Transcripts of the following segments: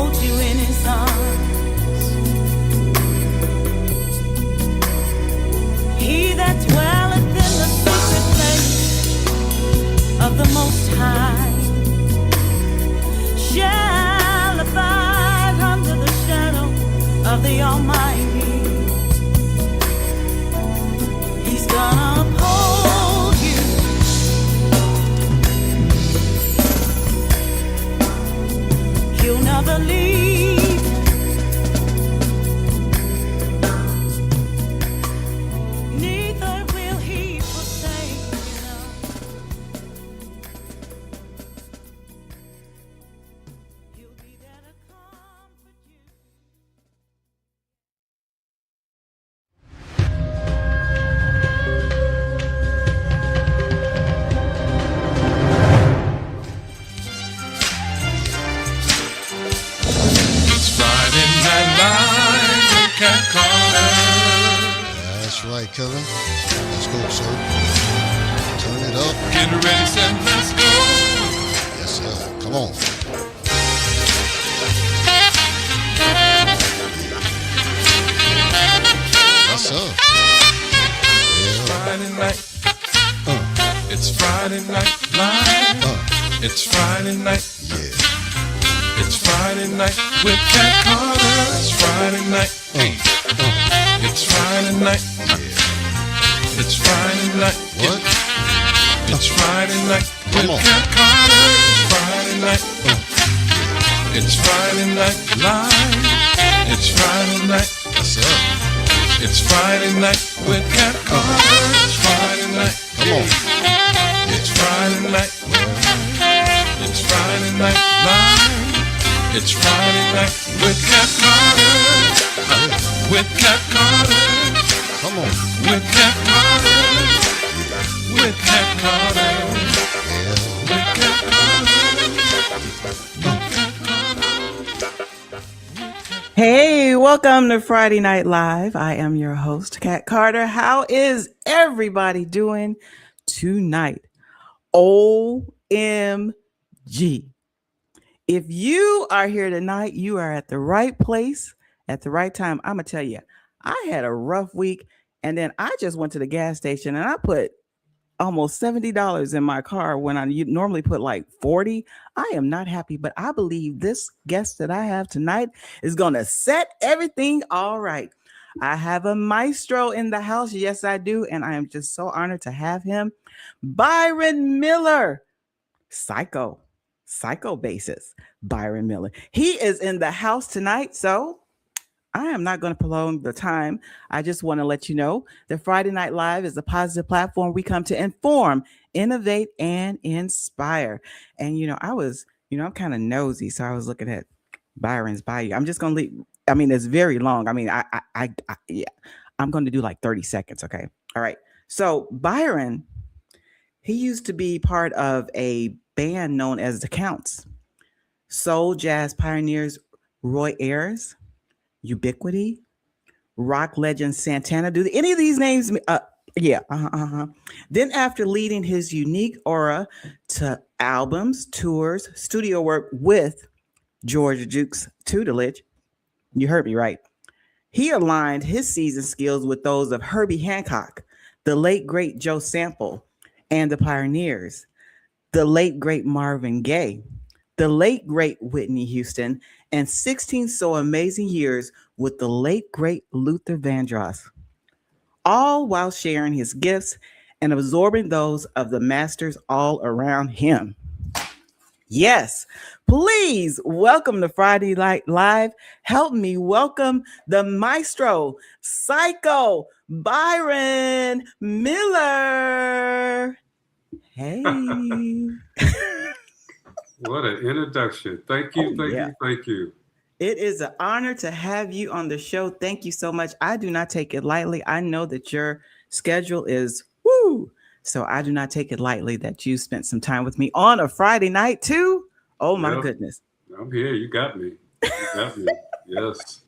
hold you in his arms. He that dwelleth in the secret place of the Most High shall abide under the shadow of the Almighty. He's gonna uphold you. He'll never leave. Neither will he forsake you. He'll be there to comfort you. It's Friday Night Live with Cat Carter. That's right, Kevin. Let's go, sir. Turn it up. Get ready, set, let's go. Yes, sir. Come on. Yes, sir. Yeah. Friday night. It's Friday Night Live. It's Friday night. Yeah. It's Friday night with Cat Carter. It's Friday night. It's Friday night. Yeah. It's Friday night. What? It's Friday night with Come on. Cat Carter. It's Friday night. It's Friday Night Live. It's Friday night. Yes, sir. It's Friday night with Cat Carter. It's Friday night. Come on. It's Friday night. It's Friday Night Live. It's Friday night with Cat Carter. With Cat Carter. Come on. With Cat Carter. With Cat Carter. Yeah. With Cat Carter. Hey, welcome to Friday Night Live. I am your host, Kat Carter. How is everybody doing tonight? OMG. If you are here tonight, you are at the right place at the right time. I'm going to tell you, I had a rough week, and then I just went to the gas station and I put almost $70 in my car when I normally put like 40. I am not happy, but I believe this guest that I have tonight is going to set everything all right. I have a maestro in the house. Yes, I do. And I am just so honored to have him. Byron Miller, psycho bassist, Byron Miller. He is in the house tonight. So I am not going to prolong the time. I just want to let you know that Friday Night Live is a positive platform. We come to inform, innovate, and inspire. And, I'm kind of nosy. So I was looking at Byron's bio. I'm just going to leave. I mean, it's very long. I mean, I'm going to do like 30 seconds. Okay. All right. So Byron, he used to be part of a band known as The Counts, soul jazz pioneers, Roy Ayers, Ubiquity, rock legend Santana. Do any of these names? Yeah. Then after leading his unique aura to albums, tours, studio work with George Duke's tutelage, you heard me right. He aligned his seasoned skills with those of Herbie Hancock, the late great Joe Sample, and the Pioneers, the late great Marvin Gaye, the late great Whitney Houston, and 16 so amazing years with the late great Luther Vandross, all while sharing his gifts and absorbing those of the masters all around him. Yes, please welcome to Friday Night Live. Help me welcome the maestro, psycho, Byron Miller. Hey. What an introduction. Thank you, thank you. It is an honor to have you on the show. Thank you so much. I do not take it lightly. I know that your schedule is woo. So I do not take it lightly that you spent some time with me on a Friday night too. Oh my goodness. I'm here. You got me. Yes.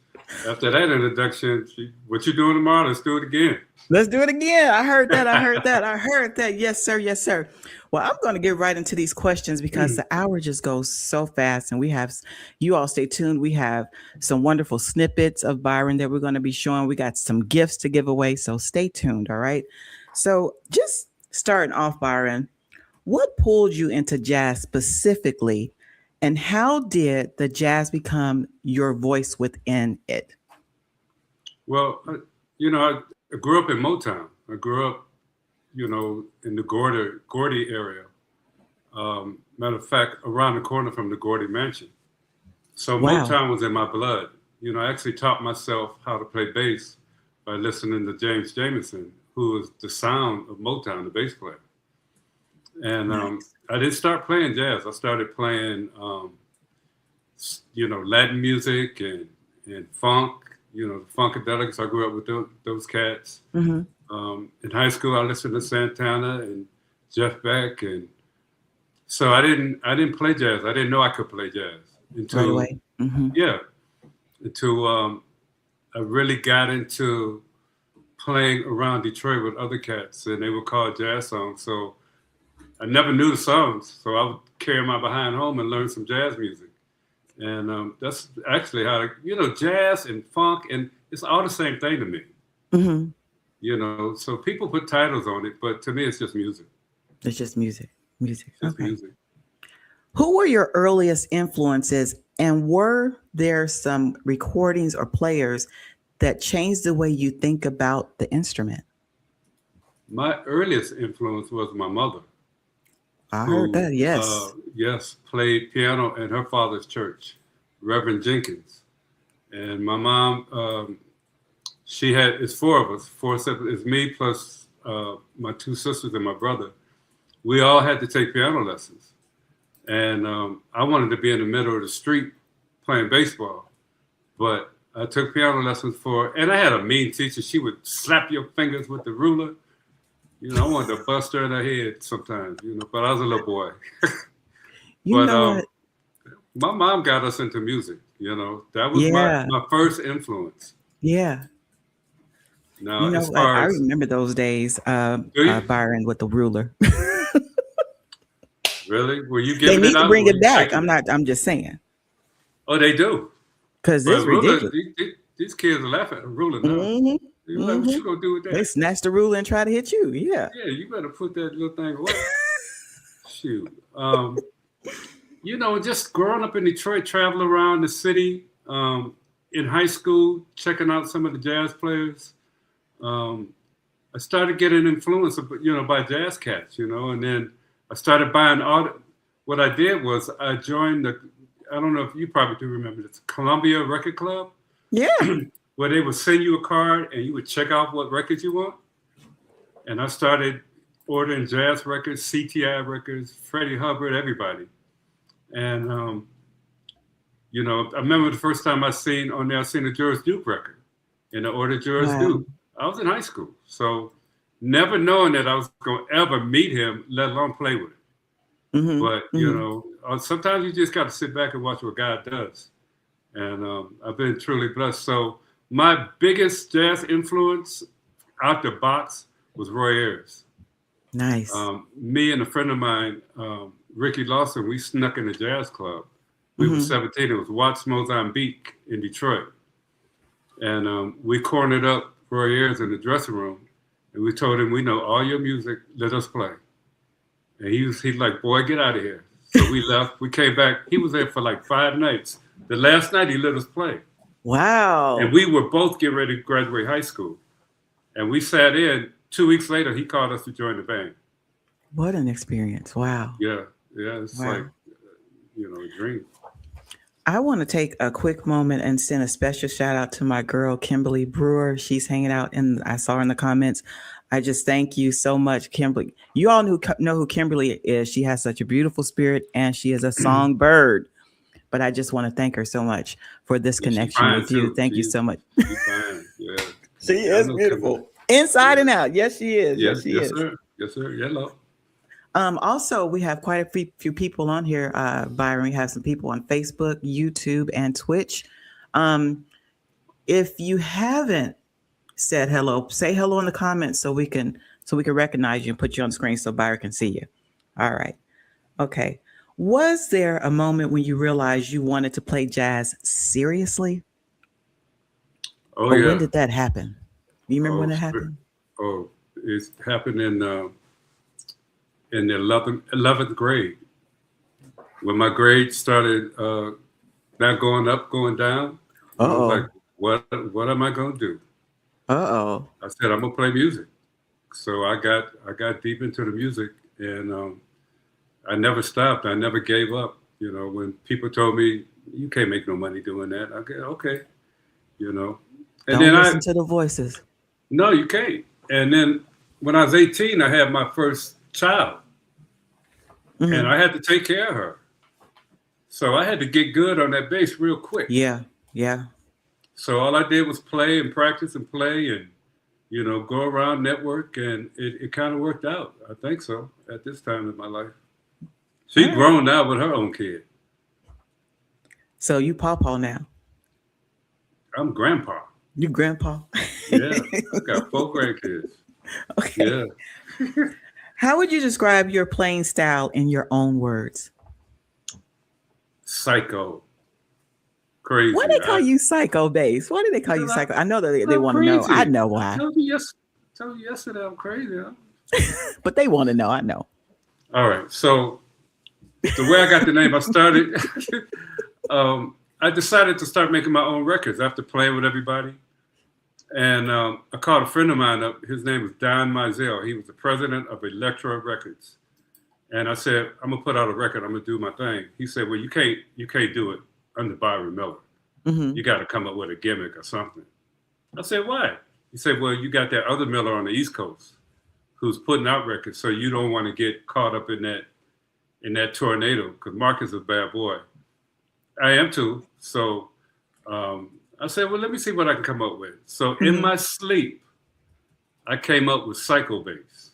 After that introduction, what you doing tomorrow? Let's do it again. Let's do it again. I heard that. I heard that. I heard that. Yes, sir. Yes, sir. Well, I'm going to get right into these questions because the hour just goes so fast. And you all stay tuned. We have some wonderful snippets of Byron that we're going to be showing. We got some gifts to give away. So stay tuned. All right. So just starting off, Byron, what pulled you into jazz specifically? And how did the jazz become your voice within it? Well, I grew up in Motown. I grew up, in the Gordy area. Matter of fact, around the corner from the Gordy Mansion. So Wow. Motown was in my blood. I actually taught myself how to play bass by listening to James Jamerson, who was the sound of Motown, the bass player. And Nice. I didn't start playing jazz. I started playing, Latin music and funk. The Funkadelics. I grew up with those cats. Mm-hmm. In high school, I listened to Santana and Jeff Beck, and so I didn't play jazz. I didn't know I could play jazz Right away. Mm-hmm. until I really got into playing around Detroit with other cats, and they would call jazz songs. So I never knew the songs, so I would carry my behind home and learn some jazz music. And that's actually how, jazz and funk, and it's all the same thing to me. Mm-hmm. So people put titles on it, but to me, it's just music. It's just music. Music. Just Okay. music. Who were your earliest influences, and were there some recordings or players that changed the way you think about the instrument? My earliest influence was my mother. I heard that. Yes. Yes, played piano in her father's church, Reverend Jenkins. And my mom, it's four of us, four siblings. It's me plus my two sisters and my brother. We all had to take piano lessons. And I wanted to be in the middle of the street playing baseball. But I took piano lessons and I had a mean teacher. She would slap your fingers with the ruler. I wanted to bust her in her head sometimes, but I was a little boy. You know what? My mom got us into music, That was Yeah. my first influence. Yeah. Now, You know, as far I as, remember those days, do you? Byron with the ruler. Really? Were you They giving need it to out? bring Were it you back. taking it? I'm just saying. Oh, they do. Because But it's ruler, ridiculous. these kids are laughing at a ruler now. Hmm. They're like, what you gonna do with They that? snatch the ruler and try to hit you. Yeah. Yeah, you better put that little thing away. Shoot. Just growing up in Detroit, traveling around the city, in high school, checking out some of the jazz players. I started getting influenced, by jazz cats, and then I started buying what I did was I joined I don't know if you probably do remember this, Columbia Record Club, Yeah. where they would send you a card and you would check out what records you want. And I started ordering jazz records, CTI records, Freddie Hubbard, everybody. And, I remember the first time I seen a George Duke record, and I ordered George Wow. Duke. I was in high school, so never knowing that I was going to ever meet him, let alone play with him. Mhm. But, sometimes you just got to sit back and watch what God does. And I've been truly blessed. So my biggest jazz influence out the box was Roy Ayers. Nice. Me and a friend of mine, Ricky Lawson, we snuck in a jazz club. We were 17. It was Watts Mozambique in Detroit. And we cornered up Roy Ayers in the dressing room. And we told him, we know all your music, let us play. And he's like, boy, get out of here. So we left. We came back. He was there for like 5 nights. The last night he let us play. Wow. And we were both getting ready to graduate high school. And we sat in. 2 weeks later, he called us to join the band. What an experience. Wow. Yeah. It's Wow. like, a dream. I want to take a quick moment and send a special shout out to my girl, Kimberly Brewer. She's hanging out, and I saw her in the comments. I just thank you so much, Kimberly. You all know who Kimberly is. She has such a beautiful spirit, and she is a songbird. But I just want to thank her so much for this Yeah, she's connection fine, with you. too. Thank you so much. She's fine. Yeah. She I is know beautiful. Kimberly. Inside Yeah. and out. Yes, she is. Yes, she is. sir. Yes, sir. Hello. Also, we have quite a few people on here, Byron. We have some people on Facebook, YouTube, and Twitch. If you haven't said hello, say hello in the comments so we can recognize you and put you on the screen so Byron can see you. All right. Okay. Was there a moment when you realized you wanted to play jazz seriously? Oh Or yeah. when did that happen? You remember Oh, when that sure. happened? Oh, it happened in the 11th grade when my grades started not going up, going down. I was like, what am I gonna do? Uh-oh. I said I'm gonna play music. So I got deep into the music, and I never stopped. I never gave up. You know, when people told me you can't make no money doing that, I go, okay. You know, and Don't then listen to the voices. no, you can't. And then when I was 18, I had my first child, and I had to take care of her. So I had to get good on that bass real quick. Yeah, yeah. So all I did was play and practice and play and, you know, go around, network, and it kind of worked out. I think so at this time in my life. She's grown now with her own kid. So you pawpaw now. I'm grandpa. You grandpa. Yeah, I got 4 grandkids. Okay. Yeah. How would you describe your playing style in your own words? Psycho. Crazy. Why they call you psycho bass? Why do they call you psycho? I know that they want to know. I know why. I told you yesterday I'm crazy. Huh? But they want to know. I know. All right. So the way I got the name, I started. I decided to start making my own records after playing with everybody. And I called a friend of mine up. His name was Don Mizell. He was the president of Electra Records. And I said, I'm gonna put out a record. I'm gonna do my thing. He said, well, you can't do it under Byron Miller. You got to come up with a gimmick or something. I said, why? He said, well, you got that other Miller on the East Coast who's putting out records, so you don't want to get caught up in that tornado, because Mark is a bad boy. I am too. So I said, well, let me see what I can come up with. So in my sleep, I came up with Psycho Bass.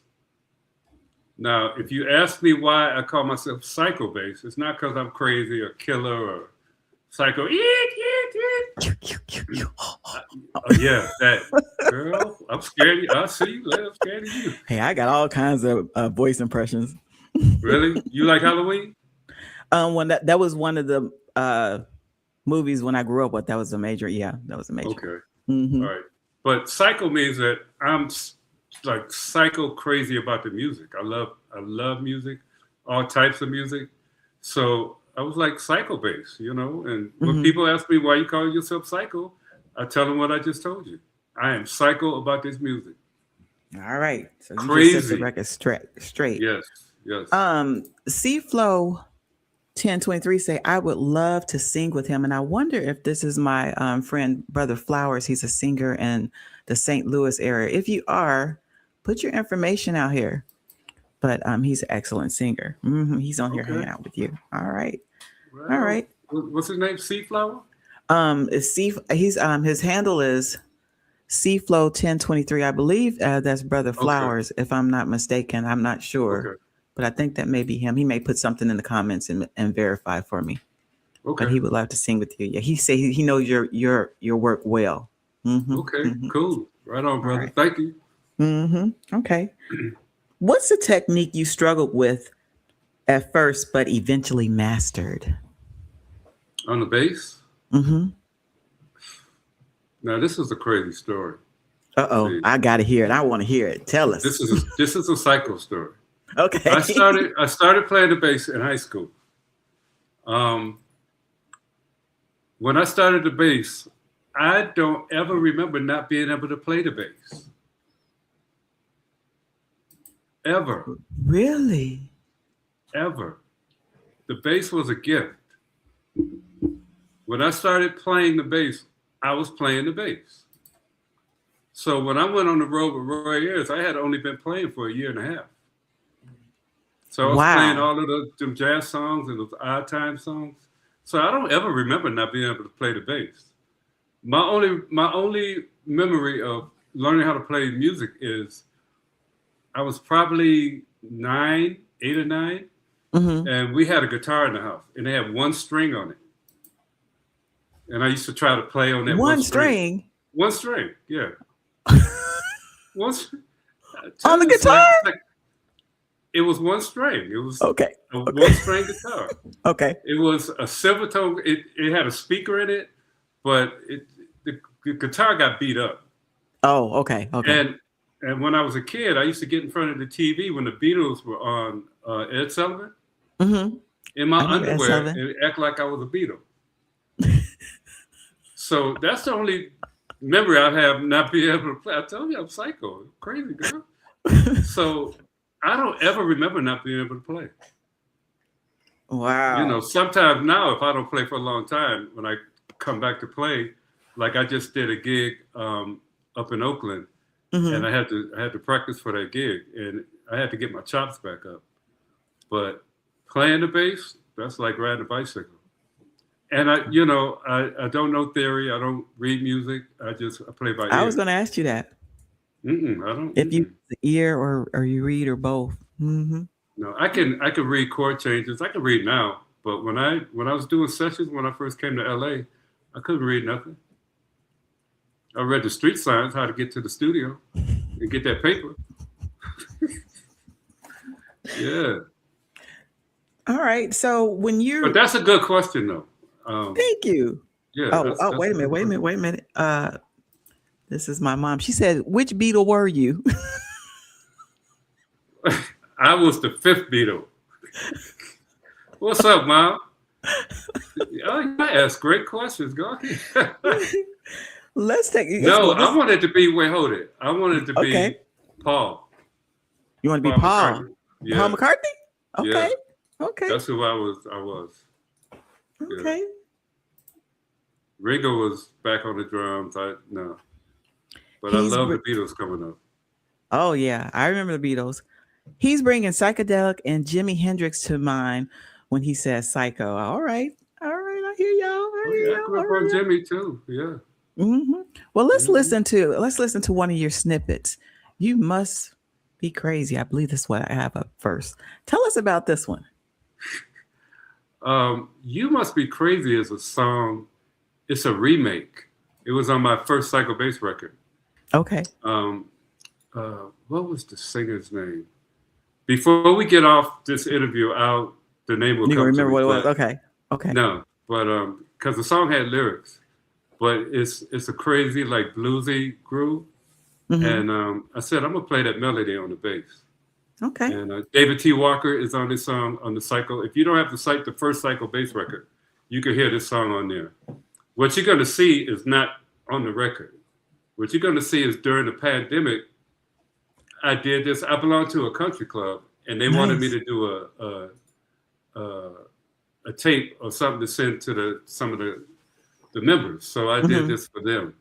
Now, if you ask me why I call myself Psycho Bass, it's not because I'm crazy or killer or psycho. Yeah, that girl. I'm scared of you. I see you. I'm scared of you. Hey, I got all kinds of voice impressions. Really? You like Halloween? When that was one of the movies when I grew up with. That was a major. Yeah, that was a major. Okay. All right. But psycho means that I'm like psycho crazy about the music. I love music, all types of music. So I was like Psycho Bass, you know. And when people ask me why you call yourself psycho, I tell them what I just told you. I am psycho about this music. All right. So you Crazy. just set the record straight. Yes. C-Flow 1023 say, I would love to sing with him. And I wonder if this is my friend, Brother Flowers. He's a singer in the St. Louis area. If you are, put your information out here. But he's an excellent singer. He's on here hanging out with you. All right. Well, all right. What's his name? C-Flower? His handle is C-Flow 1023. I believe that's Brother Flowers, if I'm not mistaken. I'm not sure. Okay. But I think that may be him. He may put something in the comments and verify for me. Okay. But he would love to sing with you. Yeah, he say he knows your work well. Okay, cool. Right on, brother. Right. Thank you. Okay. What's the technique you struggled with at first, but eventually mastered? On the bass? Now, this is a crazy story. Uh-oh, I got to hear it. I want to hear it. Tell us. This is a psycho story. Okay. I started playing the bass in high school. When I started the bass, I don't ever remember not being able to play the bass. Ever. Really? Ever. The bass was a gift. When I started playing the bass, I was playing the bass. So when I went on the road with Roy Ayers, I had only been playing for a year and a half. So I was playing all of them jazz songs and those odd time songs. So I don't ever remember not being able to play the bass. My only memory of learning how to play music is I was probably 8 or 9, and we had a guitar in the house, and they had one string on it. and I used to try to play on that One string One string, yeah. One string. on the guitar. It was one string. It was Okay. a one string guitar. Okay. It was a silver tone. It had a speaker in it, but the guitar got beat up. Oh, okay. Okay. And when I was a kid, I used to get in front of the TV when the Beatles were on Ed Sullivan in my underwear and act like I was a Beatle. So that's the only memory I have not being able to play. I told you I'm psycho, crazy girl. So I don't ever remember not being able to play. Wow. You know, sometimes now if I don't play for a long time, when I come back to play, like I just did a gig up in Oakland, and I had to practice for that gig, and I had to get my chops back up. But playing the bass, that's like riding a bicycle. And I don't know theory. I don't read music. I play by ear. I was going to ask you that. I don't. If you the ear or you read or both. No, I can read chord changes. I can read now, but when I was doing sessions when I first came to LA, I couldn't read nothing. I read the street signs, how to get to the studio and get that paper. Yeah. All right. So when you're, but that's a good question though. Thank you. Yeah. Oh, wait a minute. This is my mom. She said, "Which Beatle were you?" I was the fifth Beatle. What's up, Mom? Oh, you ask great questions. Go ahead. Let's take. No, I wanted to be. Wait, hold it. I wanted to be Paul. You want to be Paul? McCartney. Yeah. Paul McCartney? Okay. Yeah. Okay. That's who I was. Okay. Yeah. Ringo was back on the drums. But I love the Beatles coming up. Oh yeah, I remember the Beatles. He's bringing psychedelic and Jimi Hendrix to mind when he says psycho. All right, I hear y'all. I grew up on Jimmy too. Yeah. Well, let's listen to one of your snippets. You Must Be Crazy. I believe this is what I have up first. Tell us about this one. You Must Be Crazy is a song. It's a remake. It was on my first Psycho Bass record. Okay. What was the singer's name? Before we get off this interview, the name will come. You remember what it was? Okay. No, but because the song had lyrics, but it's a crazy like bluesy groove, and I said I'm gonna play that melody on the bass. Okay. And David T. Walker is on this song on the Psycho. If you don't have the first Psycho Bass record, you can hear this song on there. What you're gonna see is not on the record. What you're gonna see is during the pandemic. I did this. I belonged to a country club, and they wanted me to do a tape or something to send to some of the members. So I did this for them.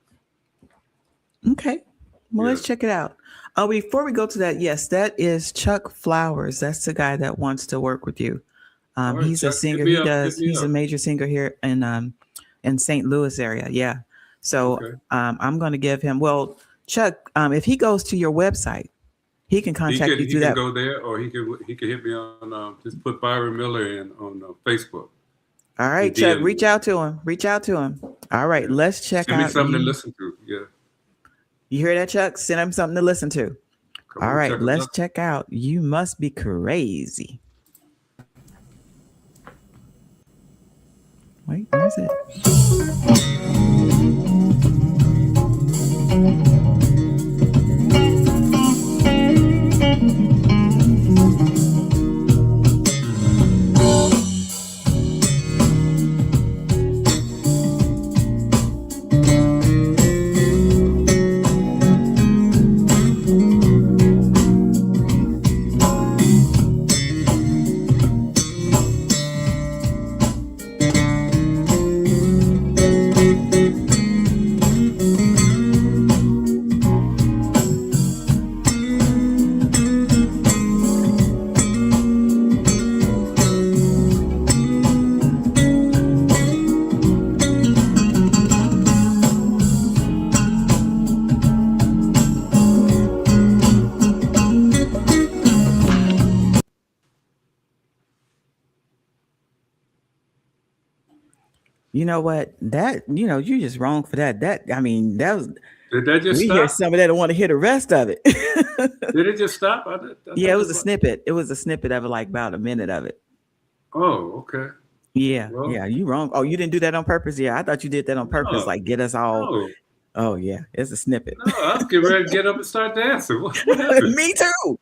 Okay. Well, let's check it out. Before we go to that, yes, that is Chuck Flowers. That's the guy that wants to work with you. Right, he's Chuck, a singer. He's a major singer here in St. Louis area. Yeah. So I'm going to give him. Well, Chuck, if he goes to your website, he can contact you through that. He can go there, or he can hit me on just put Byron Miller in on Facebook. All right, Chuck, reach out to him. All right, let's check out. Send me something to listen to. Yeah. You hear that, Chuck? Send him something to listen to. All right, let's check out You Must Be Crazy. Wait, where is it? You know what? That you're just wrong for that. That was Did that just we hear stop? some of that and want to hear the rest of it. Did it just stop? I Yeah, it thought was a snippet. It was a snippet of it, like about a minute of it. Oh, okay. Yeah, Well, yeah, you wrong. Oh, you didn't do that on purpose? Yeah, I thought you did that on purpose, no, like get us all. no, Oh yeah, it's a snippet. no. I was getting ready to get up and start dancing. What happened? Me too.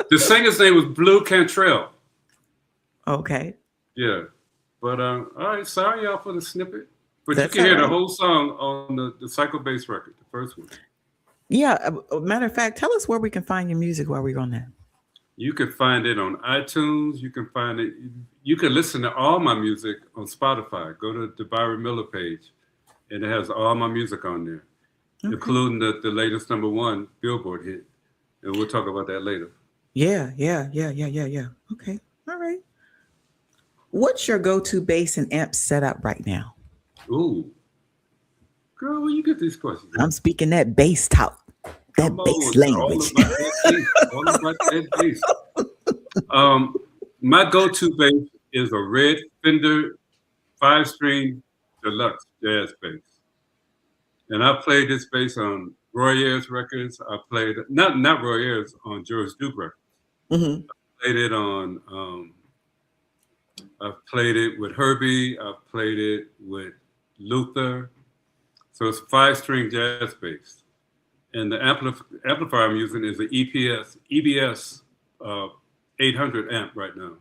The singer's name was Blue Cantrell. Okay, Yeah. But all right, sorry y'all for the snippet. But that's you can all hear the right. whole song on the Psycho Bass record, the first one. Yeah. Matter of fact, tell us where we can find your music while we're on that. You can find it on iTunes. You can find it. You can listen to all my music on Spotify. Go to the Byron Miller page, and it has all my music on there, Okay. including the latest #1 Billboard hit. And we'll talk about that later. Yeah. Okay. All right. What's your go-to bass and amp setup right now? Ooh, girl, where you get these questions? I'm speaking that bass talk, that Come bass on, language. all about that bass. All about that bass. My go-to bass is a red Fender 5-string deluxe jazz bass. And I played this bass on Roy Ayers records. I played not Roy Ayers, on George Duke records. Hmm. Played it on. I've played it with Herbie. I've played it with Luther. So it's a 5-string jazz bass, and the amplifier I'm using is the EBS 800 amp right now,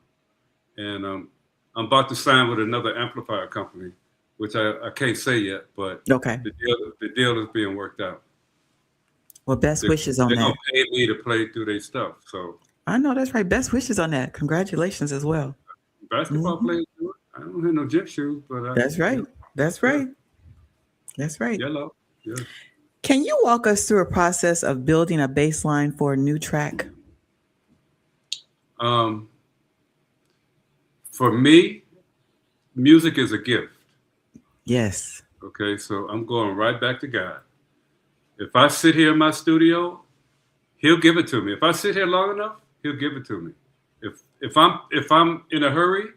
and I'm about to sign with another amplifier company, which I can't say yet, but Okay. the deal is being worked out. Well, best wishes on They're that. gonna pay me to play through their stuff. So I know that's right. Best wishes on that. Congratulations as well. basketball Mhm. players do it. I don't have no gym shoes, but That's right. That's right. That's right. Yellow. Yeah. Can you walk us through a process of building a bass line for a new track? For me, music is a gift. Yes. Okay, so I'm going right back to God. If I sit here in my studio, He'll give it to me. If I sit here long enough, He'll give it to me. If I'm in a hurry,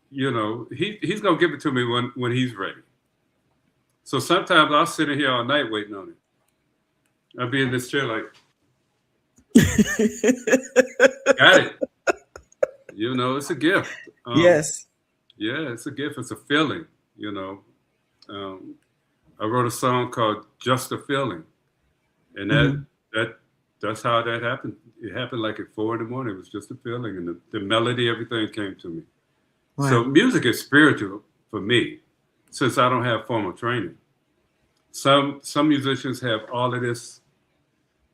He's gonna give it to me when He's ready. So sometimes I'll sit in here all night waiting on it. I'll be in this chair like, got it. It's a gift. Yes. Yeah, it's a gift. It's a feeling. I wrote a song called "Just a Feeling," and that's how that happened. It happened like at 4 a.m. It was just a feeling, and the melody, everything came to me. Wow. So music is spiritual for me, since I don't have formal training. Some musicians have all of this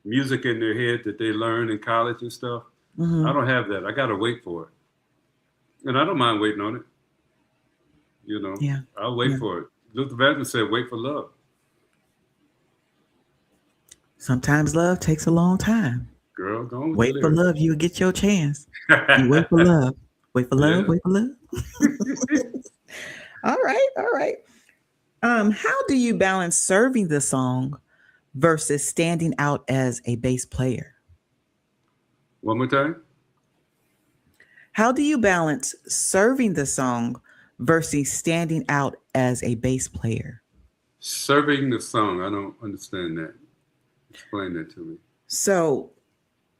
music in their head that they learn in college and stuff. Mhm. I don't have that. I got to wait for it, and I don't mind waiting on it. Yeah. I'll wait Yeah. for it. Luther Vandross said, "Wait for love." Sometimes love takes a long time. Girl, don't Wait for love, you'll get your chance. You wait for love. Wait for love. Yeah. Wait for love. All right. All right. How do you balance serving the song versus standing out as a bass player? One more time. How do you balance serving the song versus standing out as a bass player? Serving the song. I don't understand that. Explain that to me. So,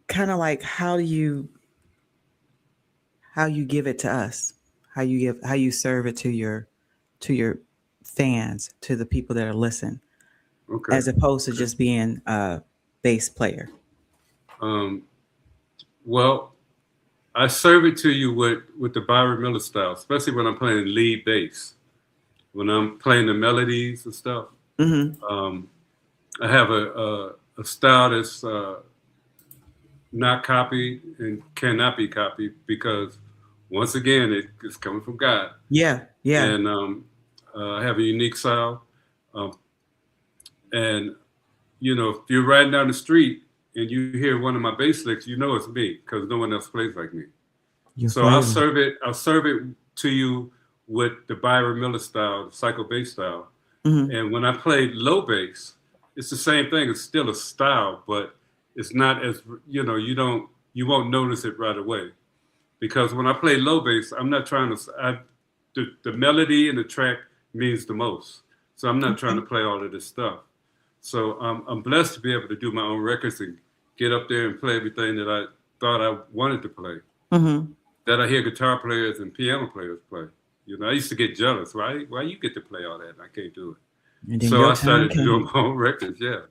kind of like how you give it to us, how you serve it to your fans, to the people that are listening, Okay. as opposed to just being a bass player. Well, I serve it to you with the Byron Miller style, especially when I'm playing lead bass. When I'm playing the melodies and stuff, Mm-hmm. I have a style that's not copied and cannot be copied because, once again, it's coming from God. Yeah. Yeah. And I have a unique style. And, if you're riding down the street and you hear one of my bass licks, it's me because no one else plays like me. So I'll serve it to you with the Byron Miller style, the psycho bass style. Mm-hmm. And when I play low bass, it's the same thing. It's still a style, but it's not as, you won't notice it right away. Because when I play low bass, I'm not trying to, the melody and the track means the most. So I'm not trying to play all of this stuff. So I'm blessed to be able to do my own records and get up there and play everything that I thought I wanted to play. That I hear guitar players and piano players play. You know, I used to get jealous. Why you get to play all that and I can't do it? So I started doing my own records. Yeah.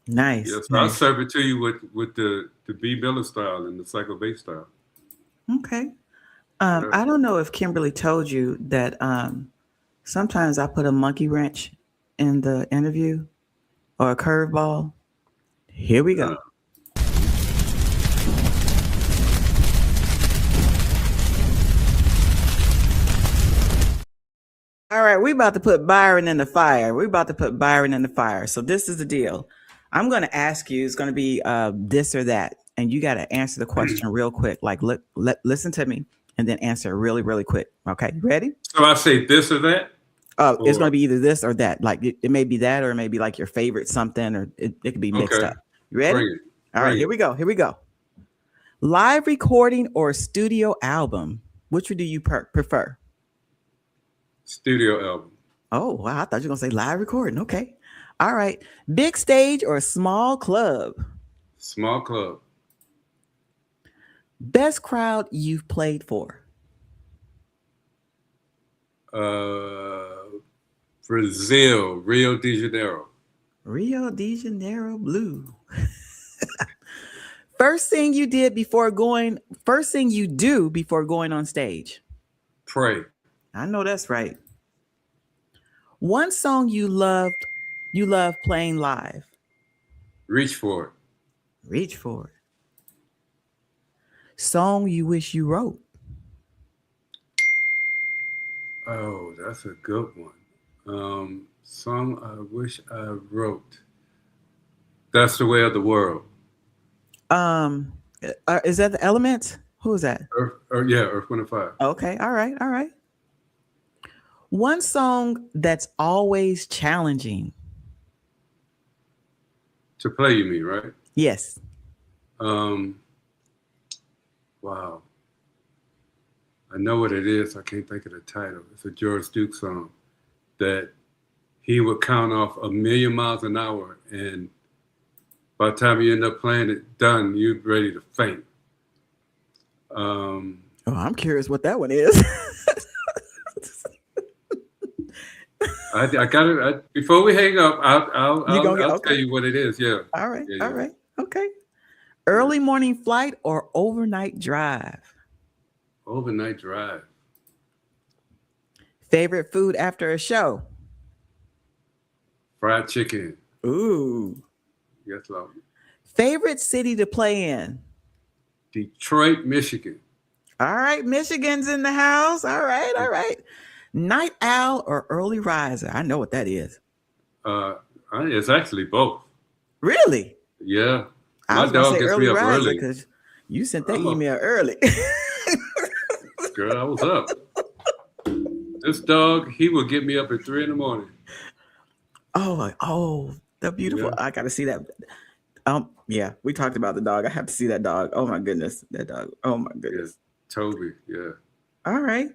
Nice. Yeah, so I'll serve it to you with the B Miller style and the psycho bass style. Okay. I don't know if Kimberly told you that sometimes I put a monkey wrench in the interview or a curveball. Here we go. All right, we about to put Byron in the fire. So this is the deal. I'm going to ask you, it's going to be this or that. And you got to answer the question real quick. Like, listen to me and then answer really, really quick. Okay, you ready? So I say this or that? It's going to be either this or that. Like it may be that, or it may be like your favorite something, or it could be mixed up. You ready? All right, here we go. Live recording or studio album? Which one do you prefer? Studio album. Oh, wow. I thought you were going to say live recording. Okay. All right. Big stage or small club? Small club. Best crowd you've played for? Brazil, Rio de Janeiro. Rio de Janeiro Blue. First thing you do before going on stage? Pray. I know that's right. One song you love playing live? Reach for it. Song you wish you wrote? Oh, that's a good one. Song I wish I wrote. That's the Way of the World. Is that the Elements? Who is that? Earth, Wind & Fire. Okay, all right. One song that's always challenging. To play, you mean, right? Yes. Wow. I know what it is. I can't think of the title. It's a George Duke song that he would count off 1,000,000 miles an hour, and by the time you end up playing it done, you're ready to faint. I'm curious what that one is. I got it. Before we hang up, I'll tell you what it is. Yeah. All right. Yeah. All right. Okay. Early morning flight or overnight drive? Overnight drive. Favorite food after a show? Fried chicken. Ooh. Yes, Lord. Favorite city to play in? Detroit, Michigan. All right. Michigan's in the house. All right. Night owl or early riser? I know what that is. It's actually both. Really? Yeah. I was going to say early riser because you sent that email early. Girl, I was up. This dog, he will get me up at 3 a.m. Oh, the beautiful. Yeah. I got to see that. Yeah, we talked about the dog. I have to see that dog. Oh my goodness, that dog. Oh my goodness. Yeah, Toby. Yeah. All right.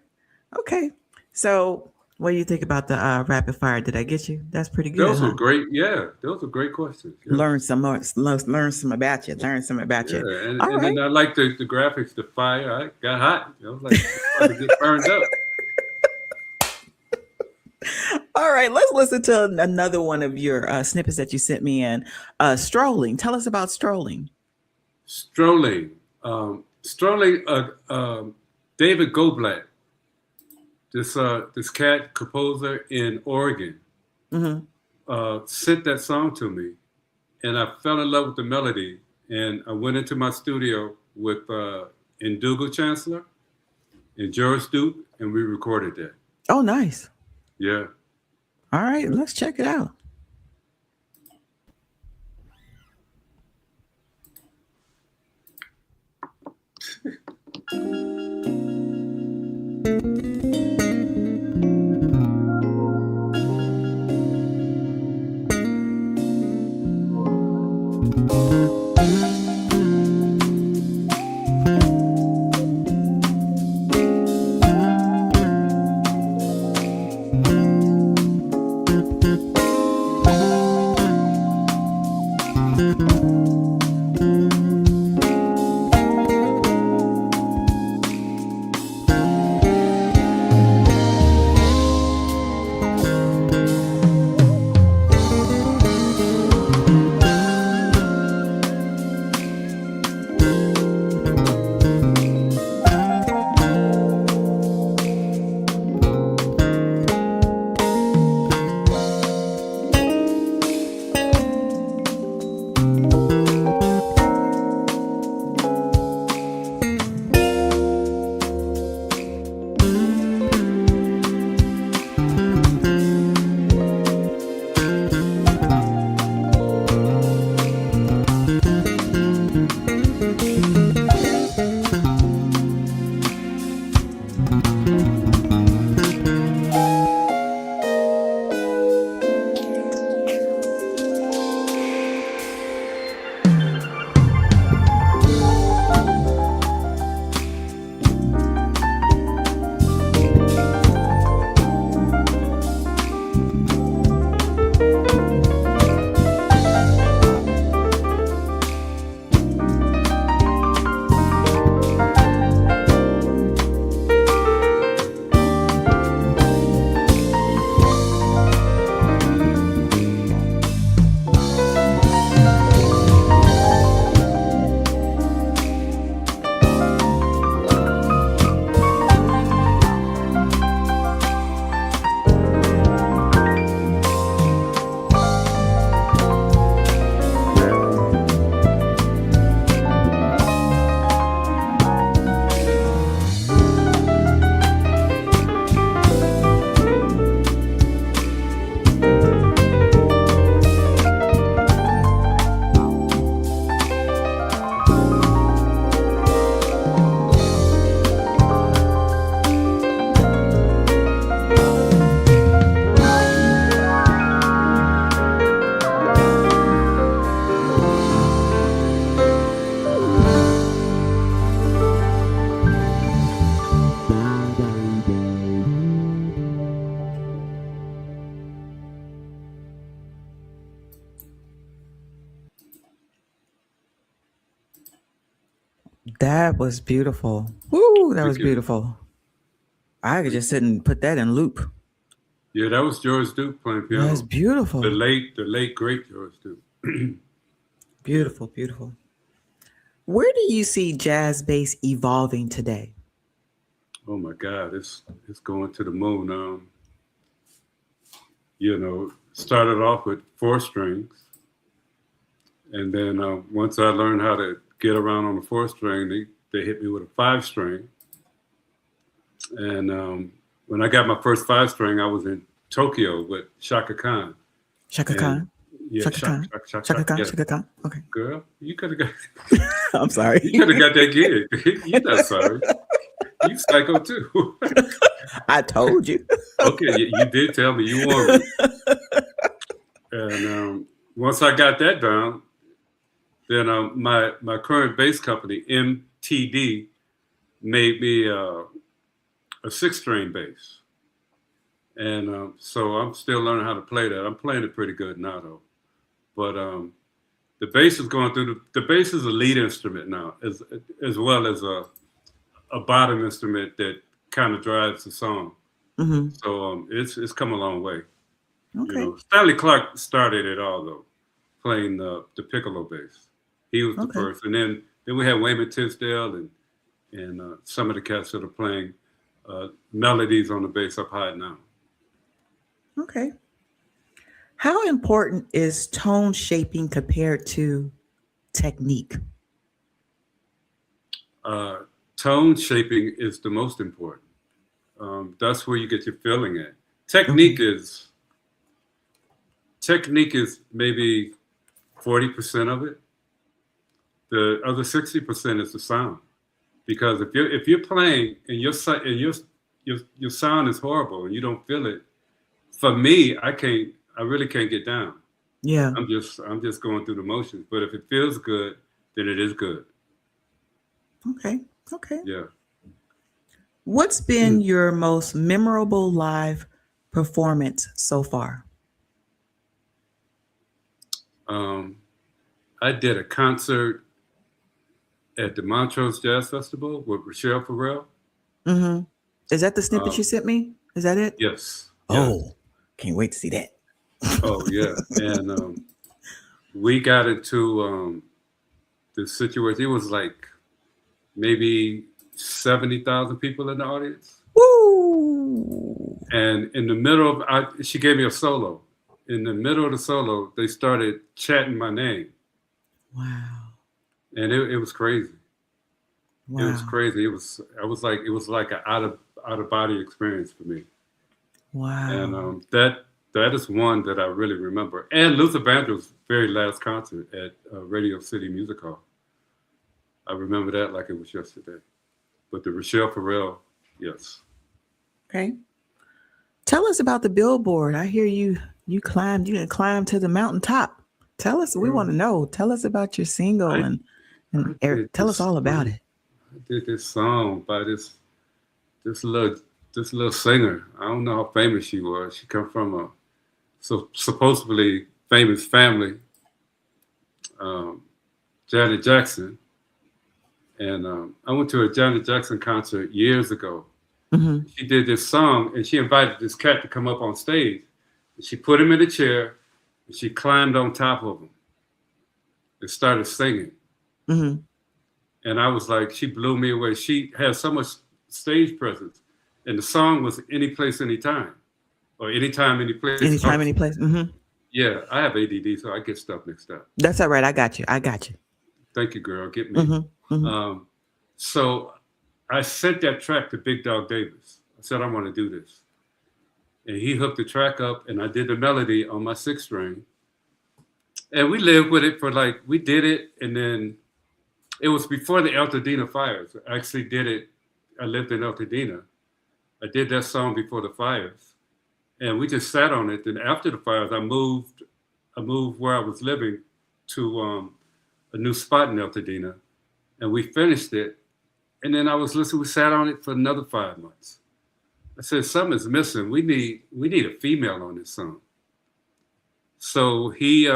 Okay. So, what do you think about the rapid fire? Did I get you? That's pretty good. Those were great. Yeah, those were great questions. Yeah. Learn some more. Learn some about you. And then I like the graphics, the fire. I got hot. I was like, about to get burned up. All right, let's listen to another one of your snippets that you sent me in. Strolling. Tell us about Strolling. Strolling. David Goblack. This cat composer in Oregon sent that song to me, and I fell in love with the melody. And I went into my studio with Indugal Chancellor and George Duke, and we recorded that. Oh, nice. Yeah. All right, let's check it out. That was beautiful. Woo, that was Thank you. beautiful. I could just sit and put that in loop. Yeah, that was George Duke playing piano. That's beautiful. The late great George Duke. Beautiful, beautiful. Where do you see jazz bass evolving today? Oh my God, it's going to the moon. You know, started off with 4 strings, and then once I learned how to get around on the 4 string, they hit me with a 5 string. And when I got my first 5 string, I was in Tokyo with Shaka Khan. Shaka Khan. Yeah, Shaka Khan. Shaka Khan. yeah. Shaka Khan. Okay. Girl, you could have got. I'm sorry. You could have got that gig. You're not sorry. You psycho too. I told you. Okay, you did tell me you wanted me. And once I got that down, then my current bass company, MTD, made me a 6-string bass. And so I'm still learning how to play that. I'm playing it pretty good now, though. But the bass is going through the bass is a lead instrument now, as well as a bottom instrument that kind of drives the song. Mm-hmm. So it's come a long way. Okay. You know, Stanley Clarke started it all though, playing the piccolo bass. He was the first, and then we had Wayman Tisdale and some of the cats that are playing melodies on the bass up high now. Okay. How important is tone shaping compared to technique? Tone shaping is the most important. That's where you get your feeling at. Technique is maybe 40% of it. The other 60% is the sound. Because if you're playing and your sound is horrible and you don't feel it, for me, I really can't get down. Yeah. I'm just going through the motions. But if it feels good, then it is good. Okay. Okay. Yeah. What's been your most memorable live performance so far? I did a concert at the Montrose Jazz Festival with Rachelle Ferrell. Mm-hmm. Is that the snippet you sent me? Is that it? Yes. Oh, can't wait to see that. Oh yeah, and we got into the situation. It was like maybe 70,000 people in the audience. Woo! And in the middle of, she gave me a solo. In the middle of the solo, they started chanting my name. Wow. And it was crazy. Wow. It was crazy. It was like an out of body experience for me. Wow. And that is one that I really remember. And Luther Vandross's very last concert at Radio City Music Hall. I remember that like it was yesterday. But the Rachelle Ferrell, yes. Okay. Tell us about the billboard. I hear you climbed to the mountaintop. Tell us, we want to know. Tell us about your single and Eric, tell us all about it. I did this song by this little singer. I don't know how famous she was. She come from a supposedly famous family, Janet Jackson. And I went to a Janet Jackson concert years ago. Mm-hmm. She did this song, and she invited this cat to come up on stage. And she put him in a chair, and she climbed on top of him and started singing. Mm-hmm. And I was like, she blew me away. She had so much stage presence. And the song was Any Place, Anytime. Or Anytime, Any Place. Anytime, any place. Mm-hmm. Yeah, I have ADD, so I get stuff mixed up. That's all right. I got you. Thank you, girl. Get me. Mm-hmm. Mm-hmm. So I sent that track to Big Dog Davis. I said, I want to do this. And he hooked the track up, and I did the melody on my 6 string. And we lived with it we did it, and then it was before the Altadena fires. I actually did it. I lived in Altadena. I did that song before the fires. And we just sat on it. Then after the fires, I moved where I was living to a new spot in Altadena. And we finished it. And then I was listening, we sat on it for another 5 months. I said, something's missing. We need a female on this song. So he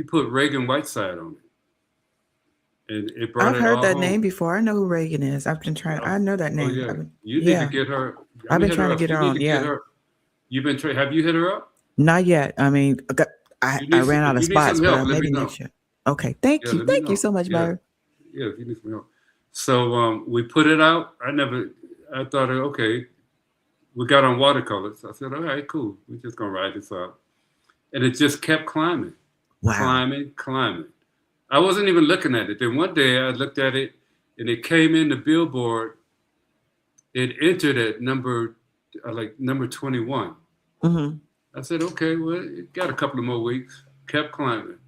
put Reagan Whiteside on and it brought I've it heard all that home. name before. I know who Reagan is. I've been trying. I know that Oh name. yeah, you need to Yeah, get her. I've been Hit trying her to up. get her You need on. to get Yeah, her. You've been. Have you hit her up? not yet. I mean, You I need. ran out If of you need spots, some but help, let me maybe know. next year. Okay, thank Yeah, you. let me Thank you know. so much, Yeah, Byron. yeah. If you need some help. So we put it out. I thought, okay, we got on watercolors. I said, all right, cool. We're just gonna ride this out, and it just kept climbing, Wow. climbing. I wasn't even looking at it. Then one day I looked at it, and it came in the Billboard. It entered at number 21. Mm-hmm. I said, okay, well, it got a couple of more weeks. Kept climbing.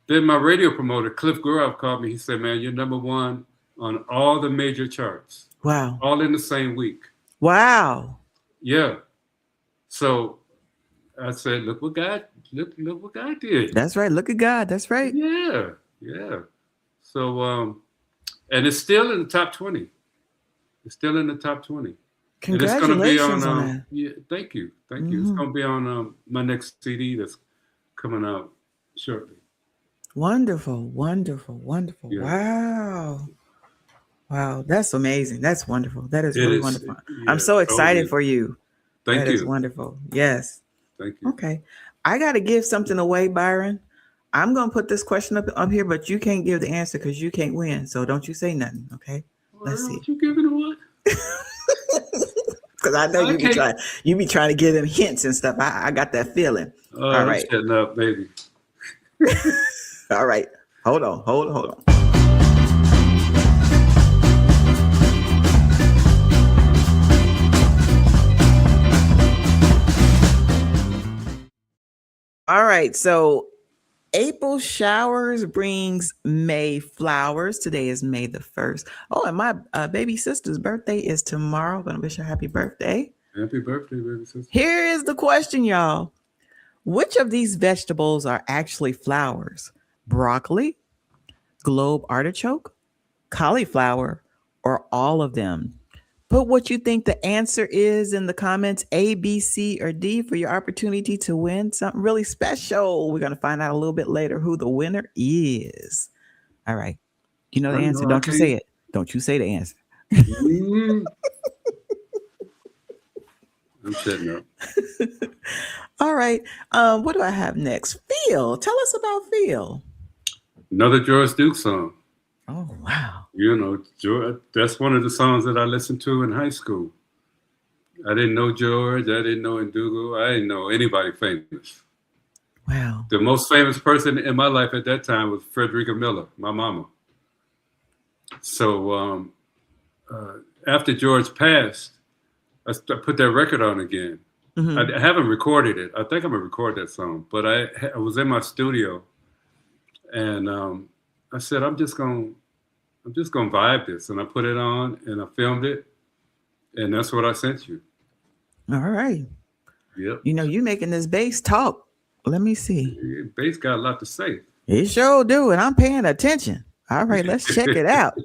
Then my radio promoter, Cliff Guroff, called me. He said, man, you're number one on all the major charts, Wow. all in the same week. Wow. Yeah. So I said, look what God did. That's right. Look at God. That's right. Yeah. So and it's still in the top 20. It's still in the top 20. And it's going to be Congratulations on on that. yeah, thank you. It's Mm-hmm. going to be on my next CD that's coming out shortly. Wonderful. Yeah. Wow. That's amazing. That's wonderful. That is It really is. wonderful. Yeah, I'm so excited totally. for you. Thank That is you. wonderful. Yes. Thank you. Okay. I got to give something away, Byron. I'm going to put this question up here, but you can't give the answer because you can't win. So don't you say nothing. Okay. Let's see. What you giving away? Because I know you be trying to give them hints and stuff. I got that feeling. All I'm right. shutting up, baby. All right. Hold on. All right. So April showers brings May flowers. Today is May the 1st. Oh, and my baby sister's birthday is tomorrow. I'm going to wish her happy birthday. Happy birthday, baby sister. Here is the question, y'all. Which of these vegetables are actually flowers? Broccoli, globe artichoke, cauliflower, or all of them? Put what you think the answer is in the comments, A, B, C, or D, for your opportunity to win something really special. We're going to find out a little bit later who the winner is. All right. You know the answer. Don't you say it. Don't you say the answer. I'm shutting up. All right. What do I have next? Phil. Tell us about Phil. Another George Duke song. Oh, wow. You know, George, that's one of the songs that I listened to in high school. I didn't know George. I didn't know Ndugu. I didn't know anybody famous. Wow. The most famous person in my life at that time was Frederica Miller, my mama. So after George passed, I put that record on again. Mm-hmm. I haven't recorded it. I think I'm gonna record that song, but I was in my studio, and I said I'm just gonna vibe this, and I put it on and I filmed it, and that's what I sent you. All right. Yep. You know, you making this bass talk. Let me see. Bass got a lot to say. It sure do, and I'm paying attention. All right, let's check it out.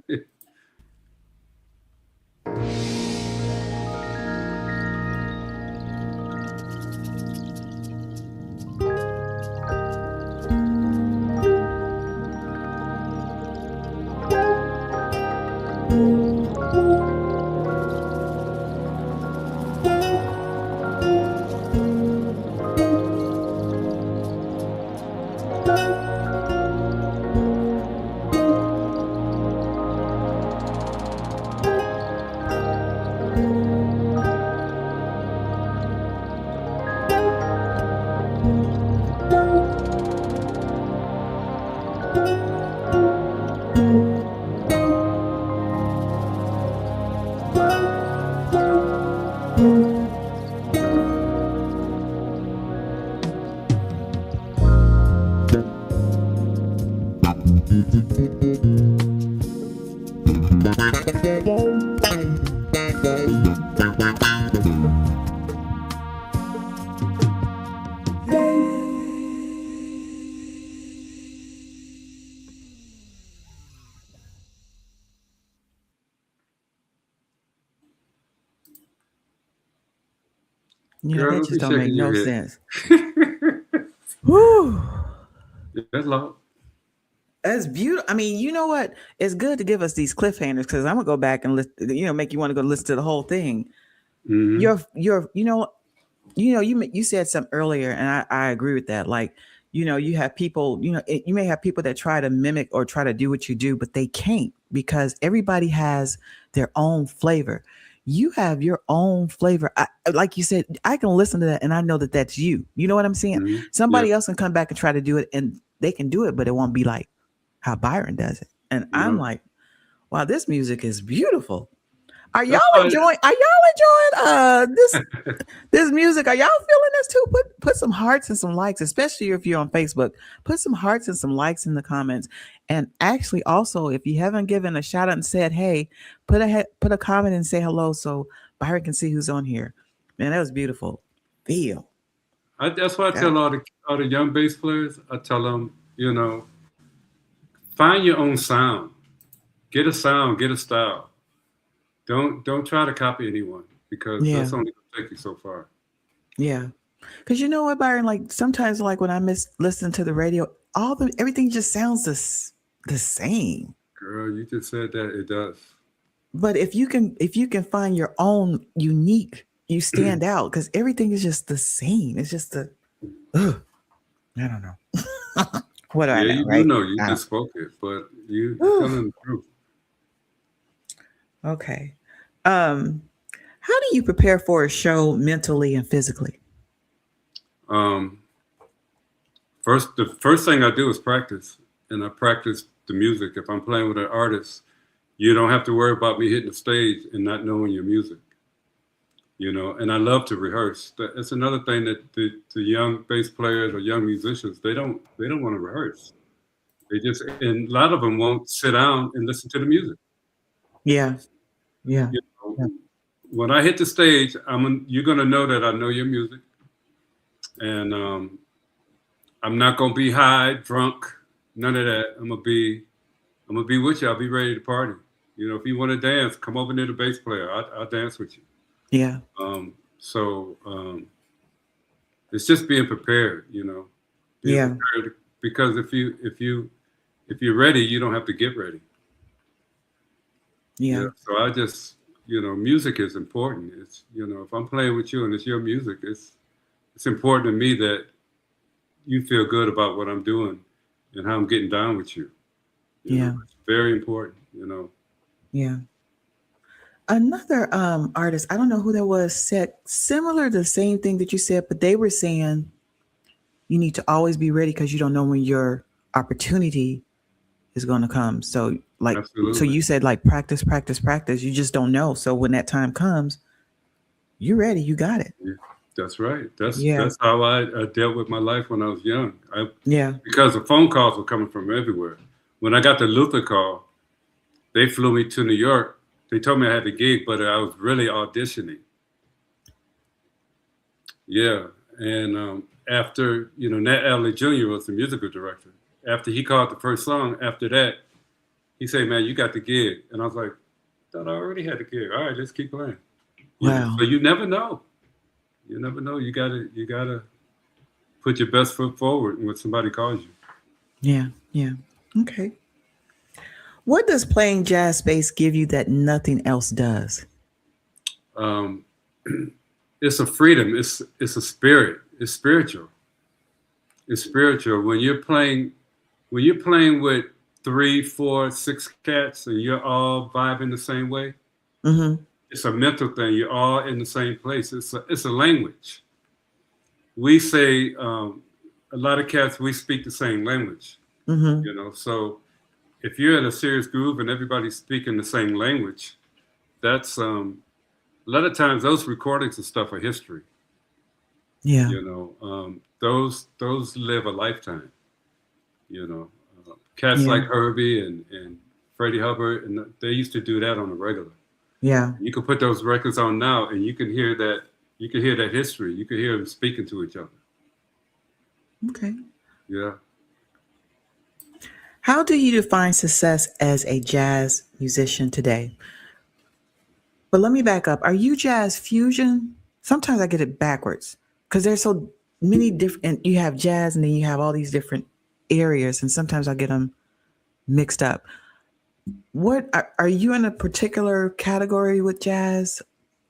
You know, that just don't make no sense. Whew. That's long. That's beautiful. I mean, you know what? It's good to give us these cliffhangers because I'm gonna go back and listen, make you want to go listen to the whole thing. Hmm. Your, you said something earlier, and I agree with that. Like, you have people, you may have people that try to mimic or try to do what you do, but they can't because everybody has their own flavor. You have your own flavor. Like you said, I can listen to that and I know that that's you. You know what I'm saying? Hmm. Yeah. Somebody else can come back and try to do it and they can do it, but it won't be like how Byron does it. And I'm No. like, wow, this music is beautiful. Are y'all That's why. enjoying? Are y'all enjoying this music? Are y'all feeling this too? Put some hearts and some likes, especially if you're on Facebook. Put some hearts and some likes in the comments. And actually, also, if you haven't given a shout out and said, "Hey," put a comment and say hello, so Byron can see who's on here. Man, that was beautiful. Feel. That's why I Yeah. tell all the young bass players. I tell them, find your own sound. Get a sound. Get a style. Don't try to copy anyone because Yeah. that's only gonna take you so far. Yeah. Because you know what, Byron? Like sometimes, like when I miss listening to the radio, everything just sounds the same. Girl, you just said that it does. But if you can find your own unique, you stand out because everything is just the same. It's just ugh, I don't know. What do I Yeah, know, you do right? know. You I just don't. spoke it, but you're Whew. telling the truth. Okay. Um, how do you prepare for a show mentally and physically? Um, the first thing I do is practice, and I practice the music. If I'm playing with an artist, you don't have to worry about me hitting the stage and not knowing your music. And I love to rehearse. That's another thing that the young bass players or young musicians they don't want to rehearse. They just and a lot of them won't sit down and listen to the music. Yeah. Yeah. You know, Yeah. when I hit the stage, you're gonna know that I know your music, and I'm not gonna be high, drunk, none of that. I'm gonna be with you. I'll be ready to party. If you want to dance, come over near the bass player. I'll dance with you. Yeah. So it's just being prepared. Being Yeah. prepared because if you're ready, you don't have to get ready. Yeah. Yeah. So I just music is important. It's if I'm playing with you and it's your music, it's important to me that you feel good about what I'm doing and how I'm getting down with you. Yeah. It's very important. Yeah. Another artist, I don't know who that was, said similar to the same thing that you said, but they were saying you need to always be ready because you don't know when your opportunity is going to come. So so Absolutely. you said like practice, practice, practice. You just don't know. So when that time comes, you're ready. You got it. Yeah, that's right. That's Yeah. that's how I dealt with my life when I was young. Yeah. Because the phone calls were coming from everywhere. When I got the Luther call, they flew me to New York. They told me I had a gig, but I was really auditioning. Yeah, and after Nat Adley Jr. was the musical director. After he called the first song, after that, he said, "Man, you got the gig," and I was like, "Thought I already had the gig. All right, let's keep playing." Wow. So you never know. You never know. You gotta put your best foot forward when somebody calls you. Yeah. Yeah. Okay. What does playing jazz bass give you that nothing else does? Um, it's a freedom. It's a spirit. It's spiritual. It's spiritual. When you're playing with three, four, six cats and you're all vibing the same way, Mm-hmm. it's a mental thing. You're all in the same place. It's a language. We say a lot of cats we speak the same language. Mm-hmm. So if you're in a serious groove and everybody's speaking the same language, that's a lot of times those recordings and stuff are history. Yeah. Those live a lifetime. You know, cats Yeah. like Herbie and Freddie Hubbard, and they used to do that on a regular. Yeah. You can put those records on now, and you can hear that. You can hear that history. You can hear them speaking to each other. Okay. Yeah. How do you define success as a jazz musician today? But let me back up. Are you jazz fusion? Sometimes I get it backwards because there's so many different. You have jazz, and then you have all these different areas, and sometimes I get them mixed up. What are you in a particular category with jazz?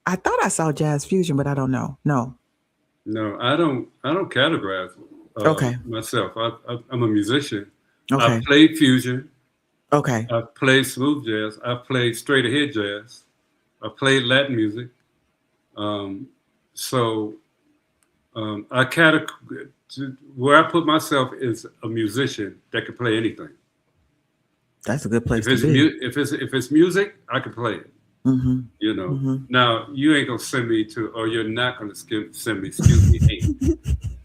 I thought I saw jazz fusion, but I don't know. No. No, I don't. I don't categorize Okay. myself. I'm a musician. Okay. I've played fusion. Okay. I've played smooth jazz. I've played straight ahead jazz. I've played Latin music. So I where I put myself is a musician that can play anything. That's a good place If to be. if it's music, I can play it. Mm-hmm. You know. Mm-hmm. Now you ain't gonna send me to, or you're not gonna send me. Excuse me. Hey.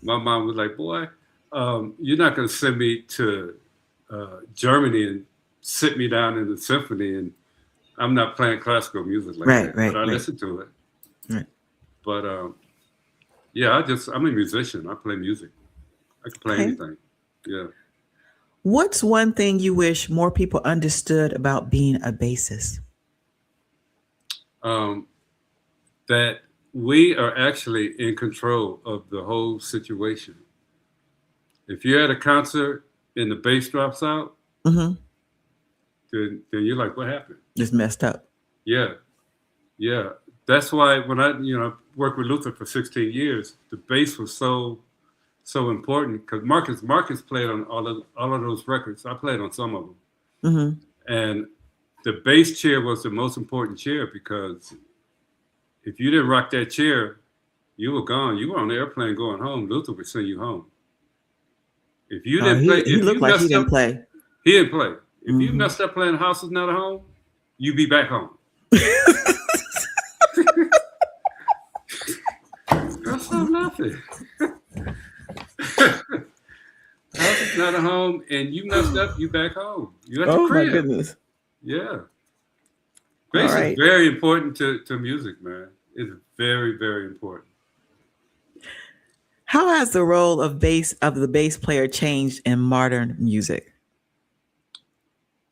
My mom was like, "Boy, you're not gonna send me to Germany and sit me down in the symphony, and I'm not playing classical music like that. Right. But I listen to it. Right. But yeah, I'm a musician. I play music. I can play anything. Yeah. What's one thing you wish more people understood about being a bassist? That we are actually in control of the whole situation. If you're at a concert and the bass drops out, Mm-hmm. then you're like, what happened? Just messed up. Yeah. That's why when I worked with Luther for 16 years, the bass was so important because Marcus played on all of those records. I played on some of them, Mm-hmm. and the bass chair was the most important chair because if you didn't rock that chair, you were gone. You were on the airplane going home. Luther would send you home. If you didn't play, he looked like he didn't play. He didn't play. If you Mhm. messed up playing House is Not a Home, you be back home. Girl, stop laughing. House is Not a Home, and you messed up, you back home. You at the Oh my crib. goodness. Yeah. Bass right. is very important to music, man. It's very, very important. How has the role of the bass player changed in modern music?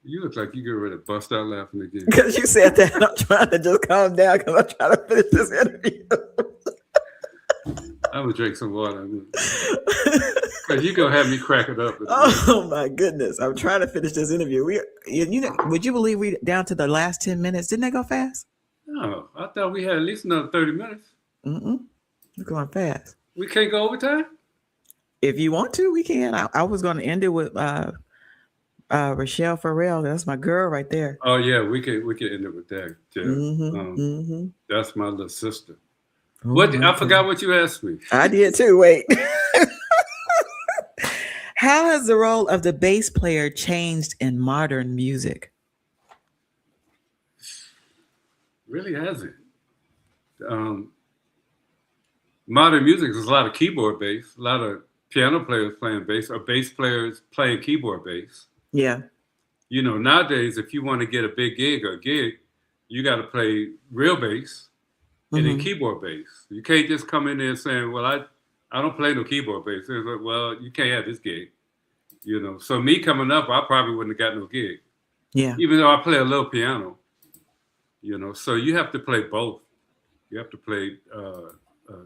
You look like you get ready to bust out laughing again. Because you said that, and I'm trying to just calm down because I'm trying to finish this interview. I'm gonna drink some water. Because you're gonna have me crack it up. Oh my goodness! I'm trying to finish this interview. Would you believe we down to the last 10 minutes? Didn't they go fast? No, I thought we had at least another 30 minutes. We're going fast. We can't go overtime? If you want to, we can. I was going to end it with Rachelle Ferrell. That's my girl right there. Oh yeah, we can end it with that. Yeah. That's my little sister. I forgot what you asked me. I did too. Wait. How has the role of the bass player changed in modern music? Really hasn't. Modern music is a lot of keyboard bass, a lot of piano players playing bass, or bass players playing keyboard bass. Yeah. Nowadays, if you want to get a big gig, you got to play real bass and then keyboard bass. You can't just come in there saying, well, I don't play no keyboard bass. It's like, well, you can't have this gig. So me coming up, I probably wouldn't have got no gig. Yeah. Even though I play a little piano. So you have to play both. You have to play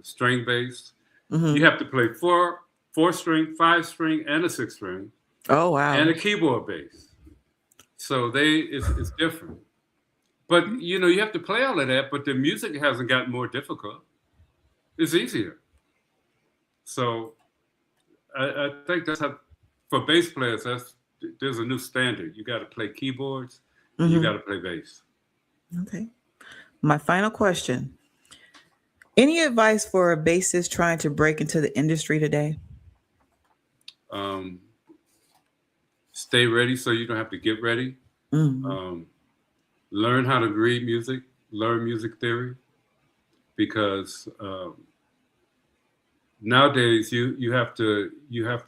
string bass. You have to play four string, 5 string, and a 6 string. Oh wow! And a keyboard bass. So it's different. But you have to play all of that. But the music hasn't gotten more difficult. It's easier. So I think that's how for bass players. There's a new standard. You got to play keyboards. And you got to play bass. Okay. My final question. Any advice for a bassist trying to break into the industry today? Stay ready so you don't have to get ready. Learn how to read music. Learn music theory. Because nowadays you have to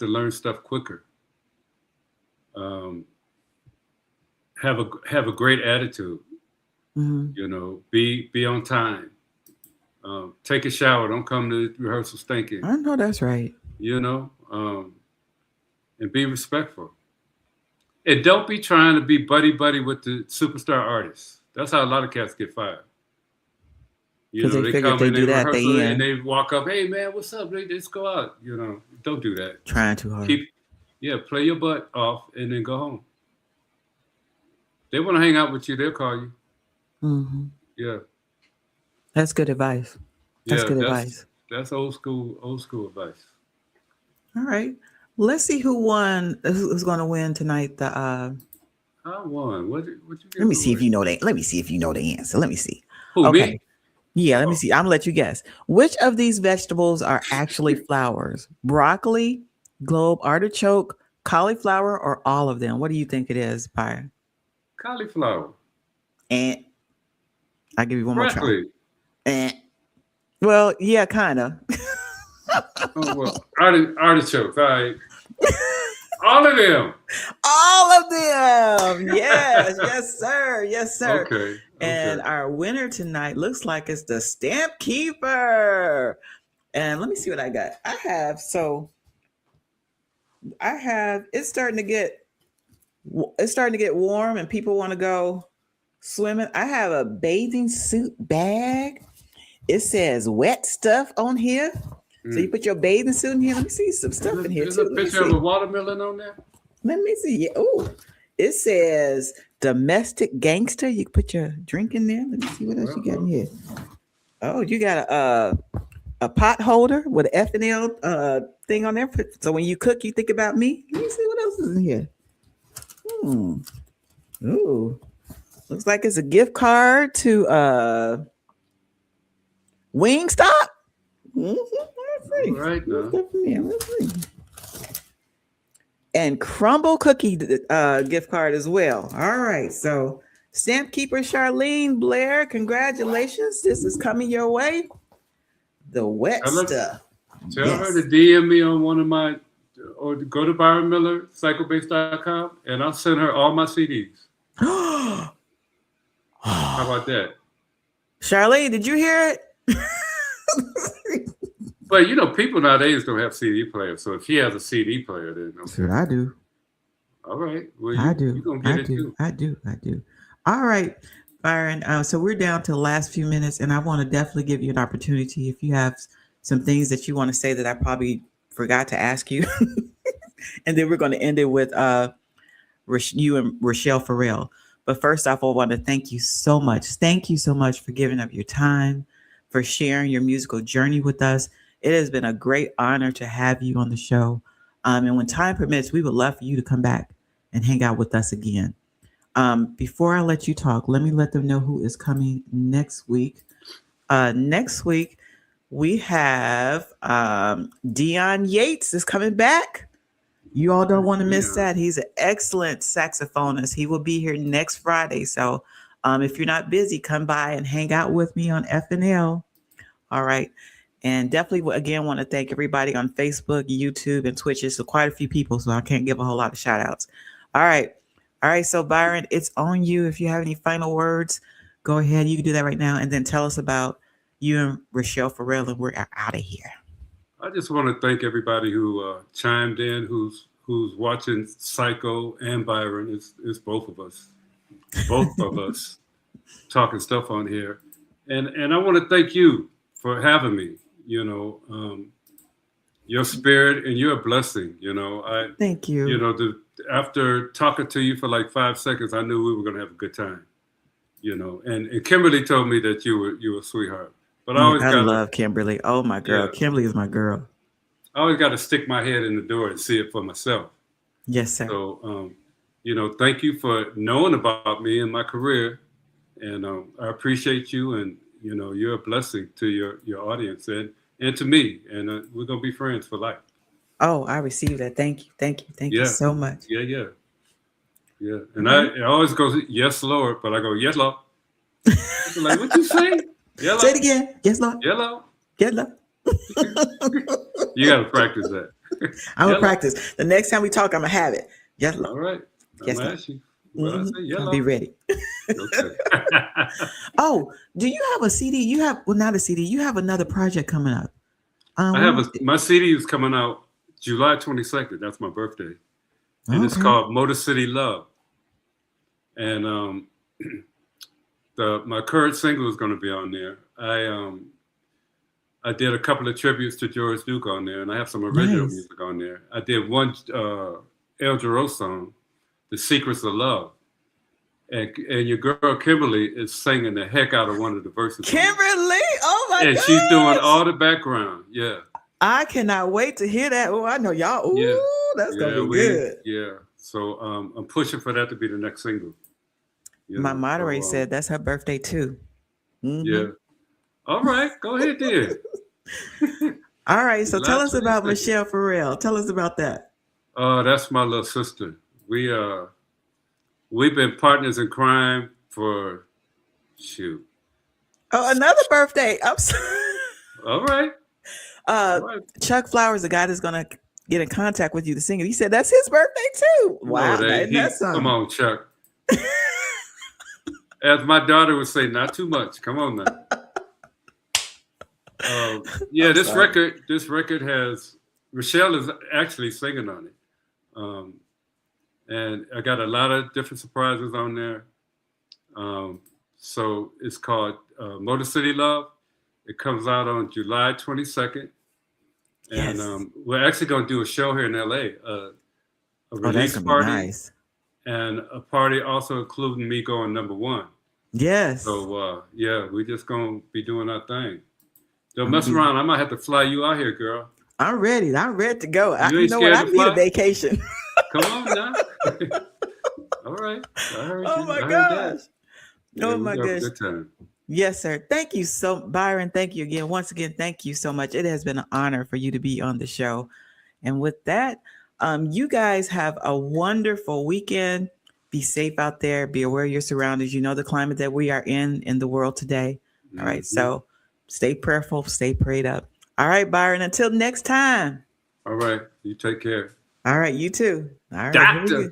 learn stuff quicker. Have a great attitude. Be on time. Take a shower. Don't come to rehearsal stinking. I know that's right. And be respectful. And don't be trying to be buddy with the superstar artists. That's how a lot of cats get fired. Because they figure if they do that, they and they walk up, hey man, what's up? Let's go out. Don't do that. Trying too hard. Play your butt off and then go home. they want to hang out with you, they'll call you. Mm-hmm. Yeah. That's good advice. That's Yeah, good advice. that's old school advice. All right. Let's see who won. Who's going to win tonight? I won. What you Let me give see if away? you know that. Let me see if you know the answer. Let me see. Who, Okay. me? Yeah, let me Oh. see. I'm gonna let you guess. Which of these vegetables are actually flowers? Broccoli, globe artichoke, cauliflower, or all of them? What do you think it is, Byron? Cauliflower. And I'll give you one more try. Broccoli. And well, yeah, kind of. Oh, well, artichokes. All right. All of them. All of them. Yes, yes, sir. Yes, sir. Okay. And our winner tonight looks like it's the Stamp Keeper. And let me see what I got. It's starting to get warm and people want to go swimming. I have a bathing suit bag. It says wet stuff on here. So you put your bathing suit in here. Let me see some stuff in here There's too. a picture of a watermelon on there. Let me see. Yeah. Oh, it says domestic gangster. You can put your drink in there. Let me see what else you got in here. Oh, you got a pot holder with an FNL thing on there. So when you cook, you think about me. Let me see what else is in here. Ooh. Looks like it's a gift card to Wingstop. Mm-hmm. Let's see. Right now. Let's see. And Crumble Cookie gift card as well. All right. So Stamp Keeper Charlene Blair, congratulations. This is coming your way. The wet stuff. Tell her to DM me on one of my, or go to Byron Miller, psychobase.com, and I'll send her all my CDs. How about that? Charlene, did you hear it? But you know, people nowadays don't have CD players. So if she has a CD player, then okay. Sure, I do. All right. Well, I do. You're gonna get it too. I do. All right, Byron. So we're down to the last few minutes, and I want to definitely give you an opportunity if you have some things that you want to say that I probably forgot to ask you, and then we're going to end it with you and Rachelle Ferrell. But first off, I want to thank you so much. Thank you so much for giving up your time, for sharing your musical journey with us. It has been a great honor to have you on the show. And when time permits, we would love for you to come back and hang out with us again. Before I let you talk, let me let them know who is coming next week. Next week, we have Dion Yates is coming back. You all don't want to miss that. He's an excellent saxophonist. He will be here next Friday. So if you're not busy, come by and hang out with me on FNL. All right. And definitely, again, want to thank everybody on Facebook, YouTube, and Twitch. It's quite a few people, so I can't give a whole lot of shout outs. All right. So, Byron, it's on you. If you have any final words, go ahead. You can do that right now. And then tell us about you and Rachelle Ferrell, and we're out of here. I just want to thank everybody who chimed in, who's watching Psycho and Byron. It's both of us talking stuff on here. And I want to thank you for having me. You know, your spirit, and you're a blessing. You know, thank you. You know, after talking to you for like 5 seconds, I knew we were going to have a good time. You know, and Kimberly told me that you were a sweetheart. But I love Kimberly. Oh my girl, yeah. Kimberly is my girl. I always got to stick my head in the door and see it for myself. Yes, sir. So, you know, thank you for knowing about me and my career, and I appreciate you. And you know, you're a blessing to your audience and to me, and we're gonna be friends for life. Oh, I received that. Thank you so much. Yeah. And I always go, yes, Lord, but I go, yes, Lord. Like, what you say? Yellow. Say it again. Yes, Lord. Yellow. You gotta practice that. I'm gonna practice. The next time we talk, I'm gonna have it. Yes, Lord. All right. I'm gonna ask you. I say, I'll be ready. Okay. Oh, do you have a CD? Not a CD. You have another project coming up. I have my CD is coming out July 22nd. That's my birthday, and it's called Motor City Love. And my current single is going to be on there. I did a couple of tributes to George Duke on there, and I have some original music on there. I did one El Jarreau song, The Secrets of Love. and your girl Kimberly is singing the heck out of one of the verses. Kimberly, oh my and gosh. she's doing all the background. Yeah. I cannot wait to hear that. Oh, I know y'all. Ooh, Yeah. that's gonna be good. Yeah. So I'm pushing for that to be the next single. My moderator said that's her birthday too. Mm-hmm. Yeah. All right, go ahead then. All right, so tell us about Rachelle Ferrell. Tell us about that. That's my little sister. We've been partners in crime for shoot. Oh, another birthday. I'm sorry. All right. Chuck Flowers, the guy that's gonna get in contact with you to sing it. He said that's his birthday too. Wow, come on, Chuck. As my daughter would say, not too much. Come on now. This record has Rachelle is actually singing on it, and I got a lot of different surprises on there. So it's called Motor City Love. It comes out on July 22nd, and we're actually going to do a show here in LA, a release party, and a party also including me going #1. Yes. So we're just going to be doing our thing. Don't mess around. I might have to fly you out here, girl. I'm ready. I'm ready to go. You know what? I need a vacation. Come on now. All right. Oh my gosh. Oh my gosh. Yes, sir. Thank you so, Byron. Thank you again. Once again, thank you so much. It has been an honor for you to be on the show. And with that, you guys have a wonderful weekend. Be safe out there. Be aware of your surroundings. You know the climate that we are in the world today. All right. So stay prayerful, stay prayed up. All right, Byron, until next time. All right. You take care. All right. You too. All right. Doctor.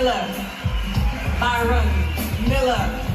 Miller. Byron Miller.